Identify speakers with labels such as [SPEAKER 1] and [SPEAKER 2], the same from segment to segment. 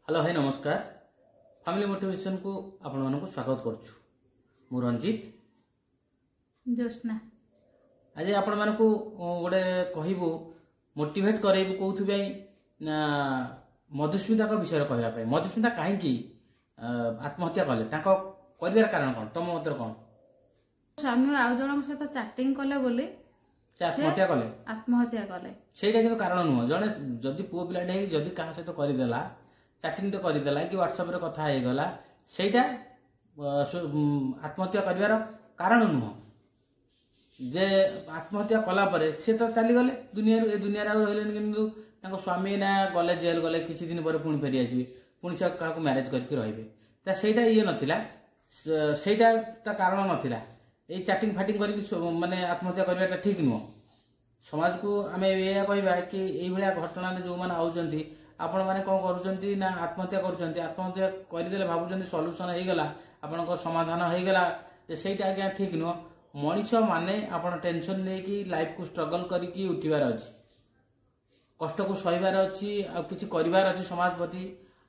[SPEAKER 1] Hello hi नमस्कार family motivation को आपण मानक स्वागत करुछु मु रंजित
[SPEAKER 2] जोस्ना
[SPEAKER 1] आज आपण मानक गोटे कहबू मोटिवेट करेबू कोथि ना मधुस्मिता का विषय कहया मधुस्मिता कहीं आत्महत्या कले कर कारण कौन तुम मत कौन
[SPEAKER 2] स्वामी आउ जन सहित चैटिंग कले बोली आत्महत्या कले
[SPEAKER 1] सेटा कारण नुह जड़े जदि पुओ पिलाटे जदि क्या सहित करदेला चैटिंग टे करदेला कि व्हाट्सएप रे कथा हो गला सेटा आत्महत्या कर कारण नुह जे आत्महत्या कला परे से तो चली गले दुनिया ए दुनिया रही कि स्वामी ना गले जेल गले किसी दिन पर पुणी फेरी आसवे पुणी से क्या मैरेज करके रही सेटा ये नाला सेटा कारण नाला ये चैटिंग फाटिंग कर माने आत्महत्या करवाटा ठीक नुह समाज को आम यह कहवा कि ये घटना जो मैंने आउंट आपण मैंने कौन करुँच ना आत्महत्या आत्महत्या करदे भावुं सल्यूसन होगा आपण समाधान होगा सेटा आज्ञा ठीक नुह मनीष माने आपण टेंशन नहीं लाइफ को स्ट्रगल करके उठिबार अच्छी कष्ट को सहार अच्छी किसी करार अच्छी समाज प्रति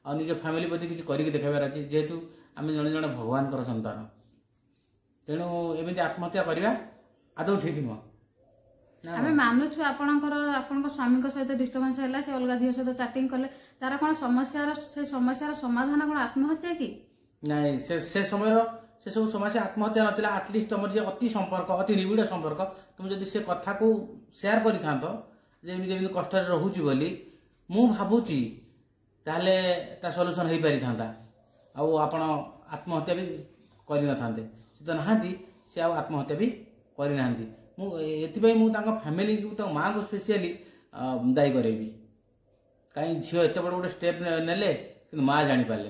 [SPEAKER 1] और निज फैमिली प्रति किसी करके देखार अच्छी जेहेतु आम जड़े जड़े भगवान संतान तेणु एमती आत्महत्या करवा आदौ ठीक नुह
[SPEAKER 2] आमे मानुछु आपनकर स्वामी सहित डिस्टर्बेंस है से अलग झील सहित चैटिंग कले तार कौन समस्यार समाधान कौन आत्महत्या कि
[SPEAKER 1] नहीं से समय से सब समस्या आत्महत्या नाला आटलिस्ट तुम जो अति संपर्क अति निबिड़ संपर्क तुम जब से कथा को सेयार कर कष्ट रोच बोली मु भावुची ताहले ता सॉल्यूशन हो पारि था आपण आत्महत्या भी करना से तो नहांती से आत्महत्या भी करना मुझे फैमिली को माँ को स्पेशली दायी करेबी कहीं झील एत बड़ गोटे स्टेप नेले कि माँ जानी पारे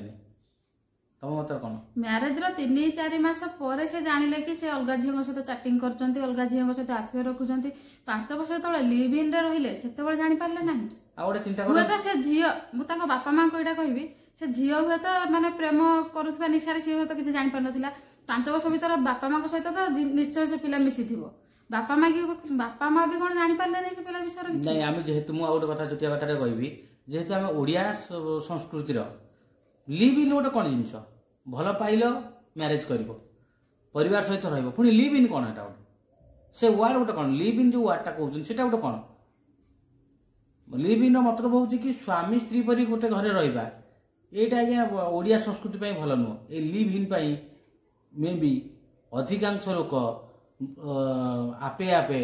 [SPEAKER 1] तुम मत कौन
[SPEAKER 2] मैरेज रो 3-4 मास पर से जानिले कि से अलग झील सहित चैटिंग करछंती अलग झील सहित अफेयर रखुछंती 5 वर्ष तले लिव इन रे रहिले सेते बळे जानि पारले नाही
[SPEAKER 1] आ गोटे चिंता
[SPEAKER 2] हुए तो से झील मु ताको बापा मां को एटा कहबी से झील हुए तो माने प्रेम करूथबा निसारे से हुए तो किछ जानि पार नथिला 5 वर्ष भीतर बापा मां को सहित तो निश्चय से पिला मिसी थिबो बापा माँ भी कौन जानी पारे नहीं से पिला विषय
[SPEAKER 1] नहीं आम जेहेतु मुझे कथा चुटिया कथा कहबी जेहेतु आम ओडिया संस्कृतिर लिव इन गोटे कौन जिनस भल पाइल मैरेज कर परिवार सहित पुणी लिव इन कौन है से वार्ड गोटे कौन लिव इन जो वार्डटा कहते हैं गोटे कौन लिव इन मतलब हूँ कि स्वामी स्त्री पर गोटे घर रहा यहाँ आज्ञा ओडिया संस्कृति भल नुह ये लिव इन मे बी अधिकांश लोक आपे आपे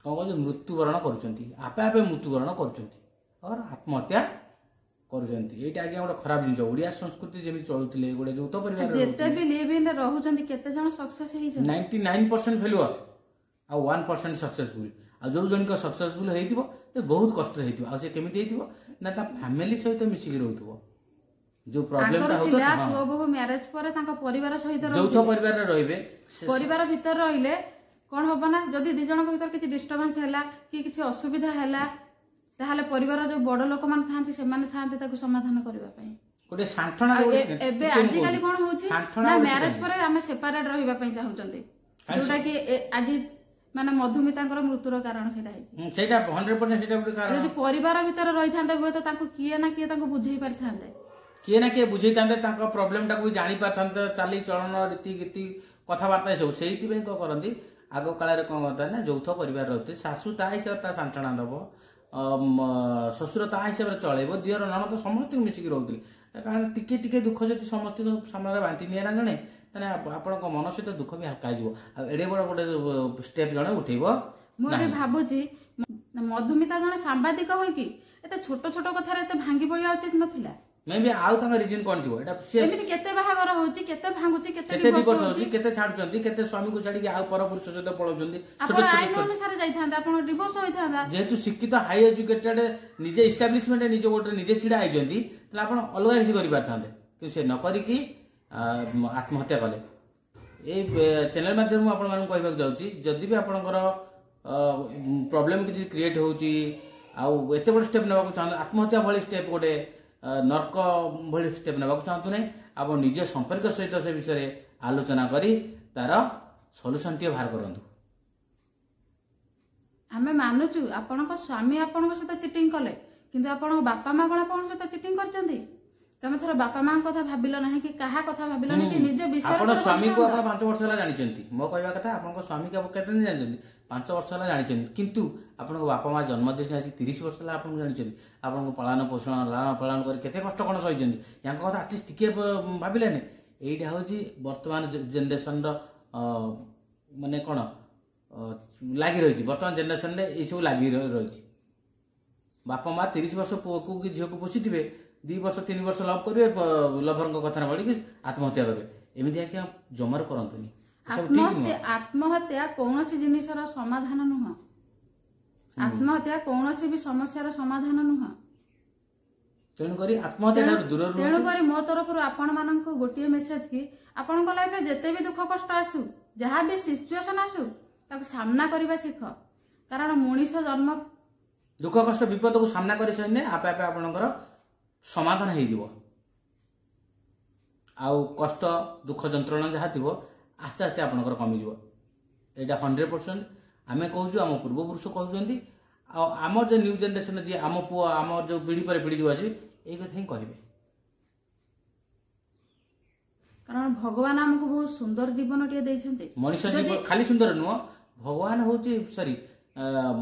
[SPEAKER 1] कौन कहते मृत्युवरण आपे मृत्युवरण और आत्महत्या कर आज्ञा गोटे खराब जिन ओडिया संस्कृति जमी चलुले गोटे यौथ परिवार
[SPEAKER 2] जेते भी लिव इन रहउचंती केते जण सक्सेस हे
[SPEAKER 1] 99% फेल्युअर आ 1% सक्सेसफुल आ जो जन को सक्सेसफुल हेतिबो बहुत कष्ट हेतिबो आ से केमिति हेतिबो ना ता फैमिली सहित मिसिक रहउतबो जो प्रॉब्लम ता होतो
[SPEAKER 2] पुओ बहु मैरेज पर तांका परिवार सहित
[SPEAKER 1] यौथ परिवार रे रहबे
[SPEAKER 2] परिवार भीतर रहिले कोन होबो ना जदी दि जण भीतर किछि डिस्टर्बेंस हैला कि किछि असुविधा हैला ताहाले परिवार जो बड़ लोक मान थांती से माने थांती ताको समाधान करबा पई
[SPEAKER 1] गोटे सांठना
[SPEAKER 2] एबे आजि काली कोन होछि ना मैरेज पर हम सेपरेट रहिबा पई चाहुचंती जोटा कि आज माने मधुमितांकर मृत्युर कारण
[SPEAKER 1] सेटा 100% सेटा गोटे कारण
[SPEAKER 2] यदि परिवार भीतर रहि थांते हुए तो ताको किए ना किए ताको बुझेई पारि थांते
[SPEAKER 1] किए ना किए बुझे था प्रोब्लेम टाक भी जानी पारे चाली चलन रीति गीति कथबार्ता सब से कौन करती आग काल कौन करता ना यौथ परिवार रोते शाशु ता हिसाब से सांठना दब शशुर ता हिसाब से चलेब दियर नन तो समस्त मिसिक रोते कारण टिके टिके दुख जब समस्त सामने बांटी निए ना जड़े तेना आप मन सहित दुख भी हाका एडे बड़ गोटे स्टेप जड़े उठेब
[SPEAKER 2] मुझे भावुची मधुमिता जड़े सांबादिक हो कि छोट छोट कथार भांगी पड़ा उचित नाला
[SPEAKER 1] मे भी आउ तांका रीजन कोन थिबो एटा
[SPEAKER 2] एमिति केते बाहागर होउची केते भांगुची केते
[SPEAKER 1] डिवोर्स होउची केते छाडुचंती केते स्वामी को छाडी के आउ पर पुरुष सहित पळौचंती
[SPEAKER 2] छोट छोट आइन अनुसार जाई थांदा आपण डिवोर्स होई थांदा
[SPEAKER 1] जेहेतु शिक्षित हाई एजुकेटेड निजे एस्टैब्लिशमेंट निजे गोटे निजे छिडा आइजंती तला आपण अलग किसी करि पारथांते कि से न करी कि आत्महत्या कले ए चैनल माध्यम आपण मान कहबा जाउची जदी भी आपणकर प्रॉब्लम किछि क्रिएट होउची आउ एते बड़ स्टेप नेबा को चाहन आत्महत्या भली स्टेप गोटे नर्क भली स्टेप ना चाहतु ना आप निज संपर्क सहित से विषय आलोचना करी तार सॉल्यूशन टे बाहर करंतु
[SPEAKER 2] आमे मानुचु आपन को स्वामी आपन को सहित चीटिंग कले किंतु आपन बापा मां कोन आपन सहित चीटिंग करचंदी ତମେ ଥର ବାପା ମାଙ୍କ କଥା ଭାବିଲ ନାହିଁ କି କାହା କଥା ଭାବିଲ ନାହିଁ କି ନିଜ ବିଷୟରେ
[SPEAKER 1] ଆପଣ ସ୍ୱାମୀକୁ ଆପଣ 5 ବର୍ଷ ହେଲା ଜାଣିଛନ୍ତି। ମୋ କହିବା କଥା ଆପଣଙ୍କ ସ୍ୱାମୀକୁ ଆପଣ କେତେ ଦିନ ଜାଣିଛନ୍ତି? 5 ବର୍ଷ ହେଲା ଜାଣିଛନ୍ତି। କିନ୍ତୁ ଆପଣଙ୍କ ବାପା ମା ଜନ୍ମ ଦେଇଛନ୍ତି ଆଜି 30 ବର୍ଷ ହେଲା ଆପଣଙ୍କୁ ଜାଣିଛନ୍ତି। ଆପଣଙ୍କୁ ପାଳନ ପୋଷଣ ଲାଳନ ପାଳନ କରି କେତେ କଷ୍ଟ କ'ଣ ସହିଛନ୍ତି। ୟାଙ୍କ କଥା ଆଟଲିଷ୍ଟ ଟିକେ ଭାବିଲେନି। ଏଇଟା ହେଉଛି ବର୍ତ୍ତମାନ ଜେନେରେସନର ମାନେ କ'ଣ ଲାଗି ରହିଛି। ବର୍ତ୍ତମାନ ଜେନେରେସନରେ ଏଇସବୁ ଲାଗି ରହିଛି। ବାପା ମା 30 ବର୍ଷ ପୁଅକୁ କି ଝିଅକୁ ପୋଷିଥିବେ, 2 ବର୍ଷ 3 ବର୍ଷ ଲଭ୍ କରିବେ, ଲଭରଙ୍କ କଥାରେ ପଡ଼ିକି ଆତ୍ମହତ୍ୟା କରିବେ। ଏମିତି ଆଜ୍ଞା ଜମାରୁ କରନ୍ତୁନି।
[SPEAKER 2] ଆତ୍ମହତ୍ୟା କୌଣସି ଜିନିଷର ସମାଧାନ ନୁହଁ। ଆତ୍ମହତ୍ୟା କୌଣସି ବି ସମସ୍ୟାର ସମାଧାନ ନୁହଁ।
[SPEAKER 1] ତେଣୁକରି ଆତ୍ମହତ୍ୟା ଦୂରରୁ
[SPEAKER 2] ତେଣୁକରି ମୋ ତରଫରୁ ଆପଣ ମାନଙ୍କୁ ଗୋଟିଏ ମେସେଜ କି ଆପଣଙ୍କ ଲାଇଫରେ ଯେତେ ବି ଦୁଃଖ କଷ୍ଟ ଆସୁ, ଯାହା ବି ସିଚୁଏସନ ଆସୁ, ତାକୁ ସାମ୍ନା କରିବା ଶିଖ। କାରଣ ମଣିଷ ଜନ୍ମ
[SPEAKER 1] ଦୁଃଖ କଷ୍ଟ ବିପଦକୁ ସାମ୍ନା କରି ସାରିଲେ ଆପେ ଆପେ ଆପଣଙ୍କର ସମାଧାନ ହେଇଯିବ। ଆଉ କଷ୍ଟ ଦୁଃଖ ଯନ୍ତ୍ରଣା ଯାହା ଥିବ ଆସ୍ତେ ଆସ୍ତେ ଆପଣଙ୍କର କମିଯିବ। ଏଇଟା 100% ଆମେ କହୁଛୁ, ଆମ ପୂର୍ବପୁରୁଷ କହୁଛନ୍ତି, ଆଉ ଆମର ଯେ ନ୍ୟୁ ଜେନେରେସନ ଯିଏ ଆମ ପୁଅ ଆମର ଯେଉଁ ପିଢ଼ି ପରେ ପିଢ଼ି ଯେଉଁ ଅଛି ଏଇ କଥା ହିଁ କହିବେ।
[SPEAKER 2] କାରଣ ଭଗବାନ ଆମକୁ ବହୁତ ସୁନ୍ଦର ଜୀବନଟିଏ ଦେଇଛନ୍ତି।
[SPEAKER 1] ମଣିଷ ଜୀବନ ଖାଲି ସୁନ୍ଦର ନୁହଁ, ଭଗବାନ ହଉଛି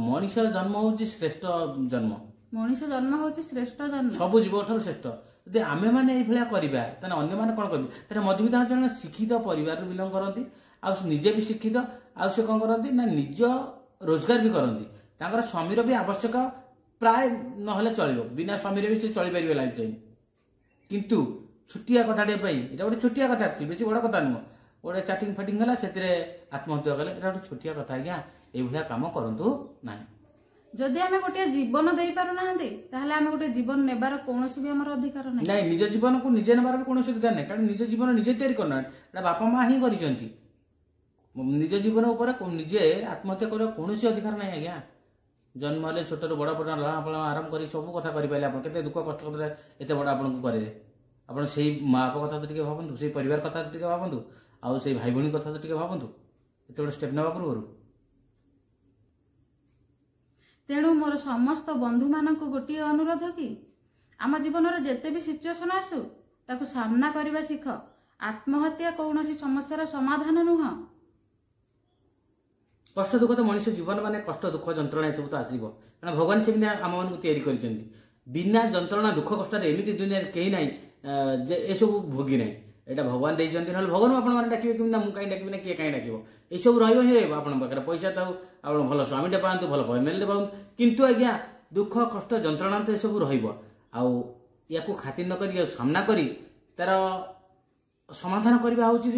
[SPEAKER 1] ମଣିଷ ଜନ୍ମ ହଉଛି ଶ୍ରେଷ୍ଠ ଜନ୍ମ।
[SPEAKER 2] ମଣିଷ ଜନ୍ମ ହଉଛି ଶ୍ରେଷ୍ଠ ଜନ୍ମ,
[SPEAKER 1] ସବୁ ଜୀବ ଠାରୁ ଶ୍ରେଷ୍ଠ। ଯଦି ଆମେମାନେ ଏଇଭଳିଆ କରିବା ତାହେଲେ ଅନ୍ୟମାନେ କ'ଣ କରିବେ? ତାହେଲେ ମଧୁମିତା ଜଣେ ଶିକ୍ଷିତ ପରିବାରରୁ ବିଲଙ୍ଗ କରନ୍ତି, ଆଉ ନିଜେ ବି ଶିକ୍ଷିତ, ଆଉ ସେ କ'ଣ କରନ୍ତି ନା ନିଜ ରୋଜଗାର ବି କରନ୍ତି। ତାଙ୍କର ସ୍ୱାମୀର ବି ଆବଶ୍ୟକ ପ୍ରାୟ ନହେଲେ ଚଳିବ, ବିନା ସ୍ୱାମୀରେ ବି ସେ ଚଳିପାରିବେ ଲାଇଫ୍ ଟାଇମ୍। କିନ୍ତୁ ଛୋଟିଆ କଥାଟେ ପାଇଁ, ଏଇଟା ଗୋଟେ ଛୋଟିଆ କଥା, ବେଶୀ ବଡ଼ କଥା ନୁହଁ, ଗୋଟେ ଚାଟିଂ ଫାଟିଂ ହେଲା ସେଥିରେ ଆତ୍ମହତ୍ୟା କଲେ, ଏଇଟା ଗୋଟେ ଛୋଟିଆ କଥା। ଆଜ୍ଞା ଏଇଭଳିଆ କାମ କରନ୍ତୁ ନାହିଁ।
[SPEAKER 2] ଯଦି ଆମେ ଗୋଟିଏ ଜୀବନ ଦେଇପାରୁନାହାନ୍ତି ତାହେଲେ ଆମେ ଗୋଟେ ଜୀବନ ନେବାର କୌଣସି ବି ଆମର ଅଧିକାର ନାହିଁ।
[SPEAKER 1] ନାଇଁ, ନିଜ ଜୀବନକୁ ନିଜେ ନେବାର ବି କୌଣସି ଅଧିକାର ନାହିଁ। କାରଣ ନିଜ ଜୀବନ ନିଜେ ତିଆରି କରୁନାହାନ୍ତି, ଏଇଟା ବାପା ମା ହିଁ କରିଛନ୍ତି। ନିଜ ଜୀବନ ଉପରେ ନିଜେ ଆତ୍ମହତ୍ୟା କରିବା କୌଣସି ଅଧିକାର ନାହିଁ। ଆଜ୍ଞା ଜନ୍ମ ହେଲେ ଛୋଟରୁ ବଡ଼ ପର୍ଯ୍ୟନ୍ତ ଲାଳନ ପାଳନ ଆରମ୍ଭ କରି ସବୁ କଥା କରିପାରିଲେ ଆପଣ କେତେ ଦୁଃଖ କଷ୍ଟ କଥା ଏତେ ବଡ଼ ଆପଣଙ୍କୁ କରିବେ। ଆପଣ ସେଇ ମା ବାପା କଥା ତ ଟିକେ ଭାବନ୍ତୁ, ସେଇ ପରିବାର କଥା ତ ଟିକେ ଭାବନ୍ତୁ, ଆଉ ସେଇ ଭାଇ ଭଉଣୀ କଥା ତ ଟିକେ ଭାବନ୍ତୁ ଏତେ ବଡ଼ ଷ୍ଟେପ୍ ନେବା ପୂର୍ବରୁ।
[SPEAKER 2] ତେଣୁ ମୋର ସମସ୍ତ ବନ୍ଧୁମାନଙ୍କୁ ଗୋଟିଏ ଅନୁରୋଧ କି ଆମ ଜୀବନରେ ଯେତେ ବି ସିଚୁଏସନ ଆସୁ ତାକୁ ସାମ୍ନା କରିବା ଶିଖ। ଆତ୍ମହତ୍ୟା କୌଣସି ସମସ୍ୟାର ସମାଧାନ ନୁହଁ।
[SPEAKER 1] କଷ୍ଟ ଦୁଃଖ ତ ମଣିଷ ଜୀବନ ମାନେ କଷ୍ଟ ଦୁଃଖ ଯନ୍ତ୍ରଣା ଏସବୁ ତ ଆସିବ, କାରଣ ଭଗବାନ ସେମିତି ଆମମାନଙ୍କୁ ତିଆରି କରିଛନ୍ତି। ବିନା ଯନ୍ତ୍ରଣା ଦୁଃଖ କଷ୍ଟରେ ଏମିତି ଦୁନିଆରେ କେହି ନାହିଁ ଯେ ଏସବୁ ଭୋଗି ନାହିଁ। ଏଇଟା ଭଗବାନ ଦେଇଛନ୍ତି, ନହେଲେ ଭଗବାନଙ୍କୁ ଆପଣମାନେ ଡାକିବେ କେମିତି ନା ମୁଁ କାହିଁ ଡାକିବି ନା କିଏ କାହିଁ ଡାକିବ। ଏଇସବୁ ରହିବ ହିଁ ରହିବ। ଆପଣଙ୍କ ପାଖରେ ପଇସା ଥାଉ, ଆପଣ ଭଲ ସ୍ୱାମୀଟେ ପାଆନ୍ତୁ, ଭଲ ଫ୍ୟାମିଲିଟେ ପାଆନ୍ତୁ, କିନ୍ତୁ ଆଜ୍ଞା ଦୁଃଖ କଷ୍ଟ ଯନ୍ତ୍ରଣା ତ ଏସବୁ ରହିବ। ଆଉ ୟାକୁ ଖାତିର ନ କରି ସାମ୍ନା କରି ତାର ସମାଧାନ କରିବା ହେଉଛି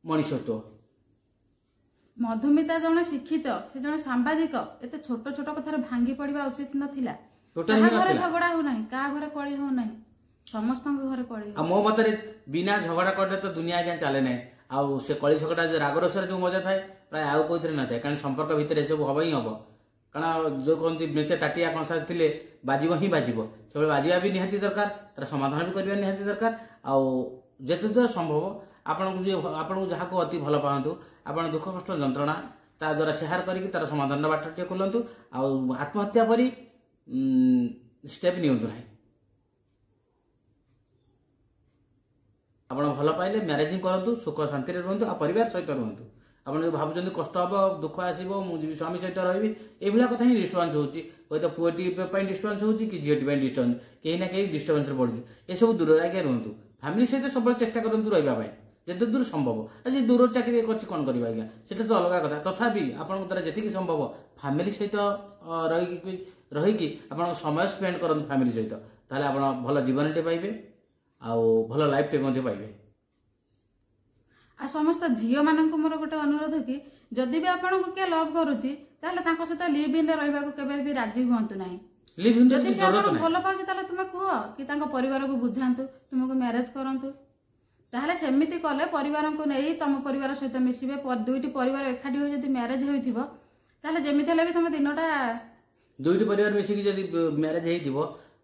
[SPEAKER 1] ମଣିଷତ୍ୱ।
[SPEAKER 2] ମଧୁମିତା ଜଣେ ଶିକ୍ଷିତ, ସେ ଜଣେ ସାମ୍ବାଦିକ, ଏତେ ଛୋଟ ଛୋଟ କଥାରେ ଭାଙ୍ଗି ପଡିବା ଉଚିତ ନଥିଲା। କାହା ଘରେ ଝଗଡା ହଉନାହିଁ, କାହା ଘରେ କଳି ହଉନାହିଁ, ସମସ୍ତଙ୍କ ଘରେ କଳି।
[SPEAKER 1] ଆଉ ମୋ ମତରେ ବିନା ଝଗଡା କଲେ ତ ଦୁନିଆ ଆଜ୍ଞା ଚାଲେ ନାହିଁ। ଆଉ ସେ କଳି ଝଗଡା ରାଗ ରୋଷରେ ଯୋଉ ମଜା ଥାଏ ପ୍ରାୟ ଆଉ କୋଉଥିରେ ନଥାଏ। କାରଣ ସମ୍ପର୍କ ଭିତରେ ଏସବୁ ହବ ହିଁ ହବ। କାରଣ ଯୋଉ କହନ୍ତି ମେଞ୍ଚେ ତାଟିଆ କଂସା ଥିଲେ ବାଜିବ ହିଁ ବାଜିବ, ସେଭଳି ବାଜିବା ବି ନିହାତି ଦରକାର, ତାର ସମାଧାନ ବି କରିବା ନିହାତି ଦରକାର। ଆଉ ଯେତେ ଦୂର ସମ୍ଭବ ଆପଣଙ୍କୁ ଯାହାକୁ ଅତି ଭଲ ପାଆନ୍ତୁ, ଆପଣ ଦୁଃଖ କଷ୍ଟ ଯନ୍ତ୍ରଣା ତା ଦ୍ୱାରା ସେୟାର କରିକି ତାର ସମାଧାନର ବାଟଟିଏ ଖୋଲନ୍ତୁ। ଆଉ ଆତ୍ମହତ୍ୟା ପରି ଷ୍ଟେପ୍ ନିଅନ୍ତୁ ନାହିଁ। ଆପଣ ଭଲ ପାଇଲେ ମ୍ୟାରେଜିଂ କରନ୍ତୁ, ସୁଖ ଶାନ୍ତିରେ ରୁହନ୍ତୁ, ଆଉ ପରିବାର ସହିତ ରୁହନ୍ତୁ। ଆପଣ ଯଦି ଭାବୁଛନ୍ତି କଷ୍ଟ ହେବ, ଦୁଃଖ ଆସିବ, ମୁଁ ଯିବି ସ୍ୱାମୀ ସହିତ ରହିବି, ଏଇଭଳିଆ କଥା ହିଁ ଡିଷ୍ଟର୍ବାନ୍ସ ହେଉଛି। ହୁଏତ ପୁଅଟି ପାଇଁ ଡିଷ୍ଟର୍ବାନ୍ସ ହେଉଛି କି ଝିଅଟି ପାଇଁ ଡିଷ୍ଟର୍ବାନ୍ସ, କେହି ନା କେହି ଡିଷ୍ଟର୍ବାନ୍ସରେ ପଡ଼ୁଛୁ। ଏସବୁ ଦୂରରେ ଆଜ୍ଞା ରୁହନ୍ତୁ। ଫ୍ୟାମିଲି ସହିତ ସବୁବେଳେ ଚେଷ୍ଟା କରନ୍ତୁ ରହିବା ପାଇଁ ଯେତେ ଦୂର ସମ୍ଭବ। ଆଜି ଦୂର ଚାକିରି କରିଛି କ'ଣ କରିବା ଆଜ୍ଞା, ସେଟା ତ ଅଲଗା କଥା। ତଥାପି ଆପଣଙ୍କ ଦ୍ୱାରା ଯେତିକି ସମ୍ଭବ ଫ୍ୟାମିଲି ସହିତ ରହିକି ଆପଣ ସମୟ ସ୍ପେଣ୍ଡ କରନ୍ତୁ ଫ୍ୟାମିଲି ସହିତ, ତାହେଲେ ଆପଣ ଭଲ ଜୀବନଟେ ପାଇବେ, ଆଉ ଭଲ ଲାଇଫଟେ ମଧ୍ୟ ପାଇବେ।
[SPEAKER 2] ଆଉ ସମସ୍ତ ଝିଅ ମାନଙ୍କୁ ମୋର ଗୋଟେ ଅନୁରୋଧ କି ଯଦି ବି ଆପଣଙ୍କୁ କିଏ ଲଭ୍ କରୁଛି ତାହେଲେ ତାଙ୍କ ସହିତ ଲିଭ୍ ଇନ୍ ରେ ରହିବାକୁ କେବେ ବି ରାଜି ହୁଅନ୍ତୁ ନାହିଁ। ଯଦି ସେ ଆପଣଙ୍କୁ ଭଲ ପାଉଛି ତାହେଲେ ତୁମେ କୁହ କି ତାଙ୍କ ପରିବାରକୁ ବୁଝାନ୍ତୁ ତୁମକୁ ମ୍ୟାରେଜ କରନ୍ତୁ। ତାହେଲେ ସେମିତି କଲେ ପରିବାରଙ୍କୁ ନେଇ ତମ ପରିବାର ସହିତ ମିଶିବେ, ଦୁଇଟି ପରିବାର ଏକାଠି ହୋଇ ଯଦି ମ୍ୟାରେଜ ହୋଇଥିବ ତାହେଲେ ଯେମିତି ହେଲେ ବି ତମ ଦିନଟା
[SPEAKER 1] ଦୁଇଟି ପରିବାର ମିଶିକି ଯଦି ମ୍ୟାରେଜ ହେଇଥିବ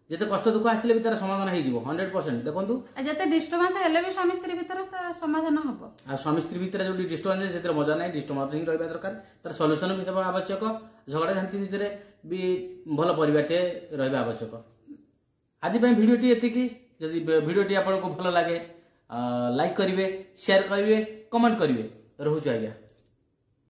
[SPEAKER 1] ଯେତେ କଷ୍ଟ ଦୁଃଖ ଆସିଲେ ବି ତାର ସମାଧାନ ହେଇଯିବ 100%। ଦେଖନ୍ତୁ
[SPEAKER 2] ଯେତେ ଡିଷ୍ଟର୍ବାନ୍ସ ହେଲେ ବି ସ୍ୱାମୀ ସ୍ତ୍ରୀ ଭିତରେ ତାର ସମାଧାନ ହବ। ଆଉ
[SPEAKER 1] ସ୍ୱାମୀ ସ୍ତ୍ରୀ ଭିତରେ ଯୋଉଠି ଡିଷ୍ଟର୍ବାନ୍ସ ସେଥିରେ ମଜା ନାହିଁ, ଡିଷ୍ଟର୍ବାନ୍ସ ହିଁ ରହିବା ଦରକାର, ତାର ସଲ୍ୟୁସନ ବି ହେବା ଆବଶ୍ୟକ। ଝଗଡ଼ା ଝାନ୍ତି ଭିତରେ ବି ଭଲ ପରିବାରଟେ ରହିବା ଆବଶ୍ୟକ। ଆଜି ପାଇଁ ଭିଡ଼ିଓଟି ଏତିକି। जदि भिडियोटी आपको भल लगे लाइक करेंगे शेयर करेंगे कमेंट करेंगे रोचे आज्ञा।